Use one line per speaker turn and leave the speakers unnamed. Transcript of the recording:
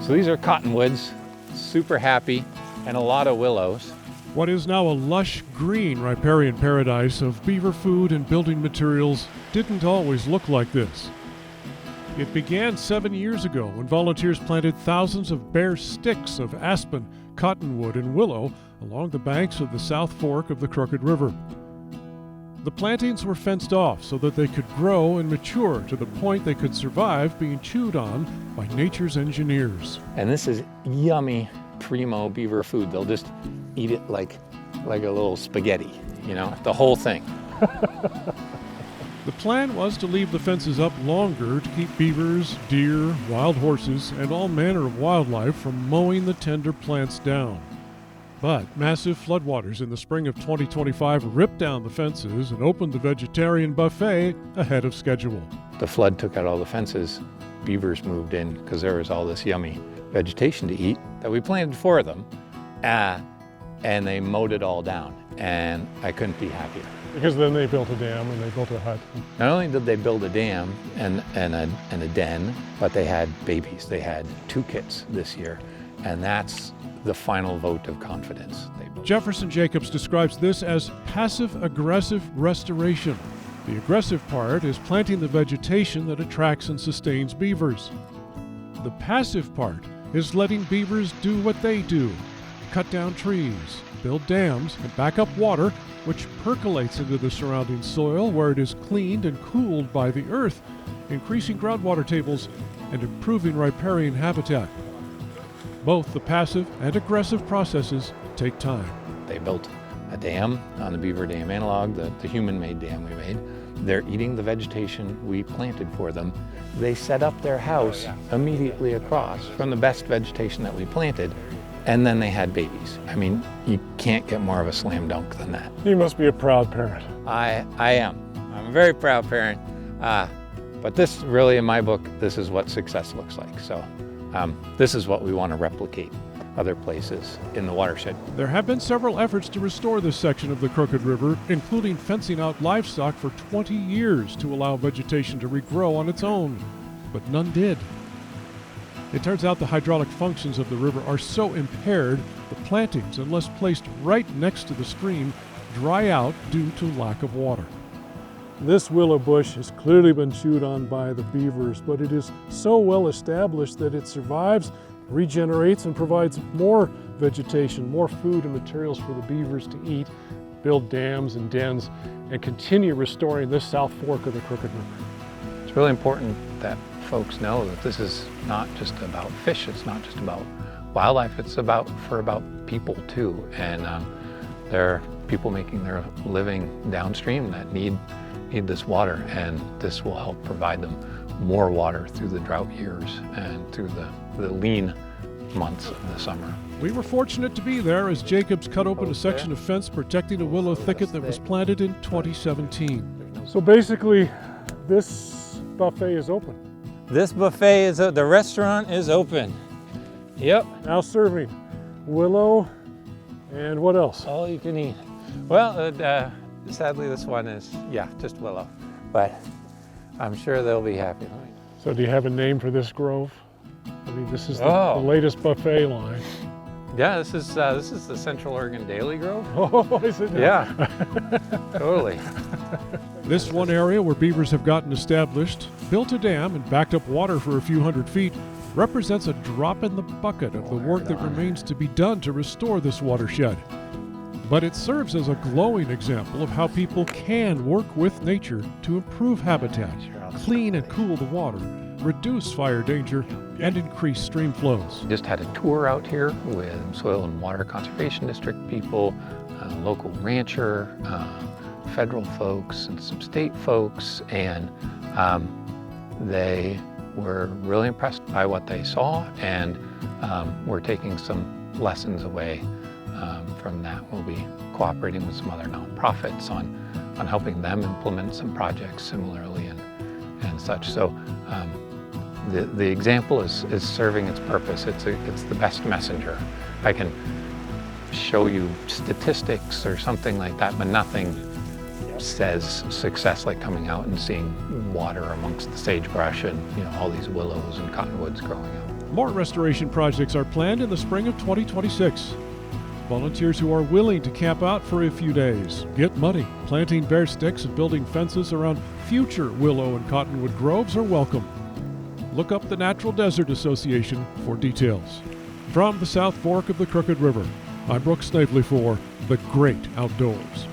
So these are cottonwoods, super happy, and a lot of willows.
What is now a lush green riparian paradise of beaver food and building materials didn't always look like this. It began 7 years ago when volunteers planted thousands of bare sticks of aspen, cottonwood, and willow along the banks of the South Fork of the Crooked River. The plantings were fenced off so that they could grow and mature to the point they could survive being chewed on by nature's engineers.
And this is yummy, primo beaver food. They'll just eat it like a little spaghetti, you know, the whole thing.
The plan was to leave the fences up longer to keep beavers, deer, wild horses, and all manner of wildlife from mowing the tender plants down. But massive floodwaters in the spring of 2025 ripped down the fences and opened the vegetarian buffet ahead of schedule.
The flood took out all the fences. Beavers moved in because there was all this yummy vegetation to eat that we planted for them. And they mowed it all down, and I couldn't be happier.
Because then they built a dam and they built a hut.
Not only did they build a dam and a den, but they had babies. They had 2 kits this year, and that's the final vote of confidence.
Jefferson Jacobs describes this as passive-aggressive restoration. The aggressive part is planting the vegetation that attracts and sustains beavers. The passive part is letting beavers do what they do: cut down trees, build dams, and back up water, which percolates into the surrounding soil where it is cleaned and cooled by the earth, increasing groundwater tables and improving riparian habitat. Both the passive and aggressive processes take time.
They built a dam on the beaver dam analog, the human-made dam we made. They're eating the vegetation we planted for them. They set up their house immediately across from the best vegetation that we planted, and then they had babies. I mean, you can't get more of a slam dunk than that.
You must be a proud parent.
I am. I'm a very proud parent. But this really, in my book, this is what success looks like. So this is what we want to replicate other places in the watershed.
There have been several efforts to restore this section of the Crooked River, including fencing out livestock for 20 years to allow vegetation to regrow on its own, but none did. It turns out the hydraulic functions of the river are so impaired, the plantings, unless placed right next to the stream, dry out due to lack of water.
This willow bush has clearly been chewed on by the beavers, but it is so well established that it survives, regenerates, and provides more vegetation, more food and materials for the beavers to eat, build dams and dens, and continue restoring this South Fork of the Crooked River.
It's really important that folks know that this is not just about fish, it's not just about wildlife, it's about people too. And there are people making their living downstream that need this water, and this will help provide them more water through the drought years and through the lean months of the summer.
We were fortunate to be there as Jacobs cut open a section of fence protecting a willow thicket that was planted in 2017.
So basically, this buffet is open.
This buffet is, the restaurant is open. Yep.
Now serving willow and what else?
All you can eat. Well, sadly this one is, just willow, but I'm sure they'll be happy.
So do you have a name for this grove? I mean, this is the latest buffet line.
Yeah, this is the Central Oregon Daily Grove.
Oh, is it?
Yeah, totally.
This one area where beavers have gotten established, built a dam, and backed up water for a few hundred feet represents a drop in the bucket of the work that remains to be done to restore this watershed. But it serves as a glowing example of how people can work with nature to improve habitat, clean and cool the water, reduce fire danger, and increase stream flows.
Just had a tour out here with Soil and Water Conservation District people, local rancher, federal folks, and some state folks, and they were really impressed by what they saw, and we're taking some lessons away from that. We'll be cooperating with some other nonprofits on helping them implement some projects similarly and such. So the example is serving its purpose. It's the best messenger. I can show you statistics or something like that, but nothing says success, like coming out and seeing water amongst the sagebrush and all these willows and cottonwoods growing up.
More restoration projects are planned in the spring of 2026. Volunteers who are willing to camp out for a few days, get muddy, planting bare sticks and building fences around future willow and cottonwood groves are welcome. Look up the Natural Desert Association for details. From the South Fork of the Crooked River, I'm Brooks Snavely for The Great Outdoors.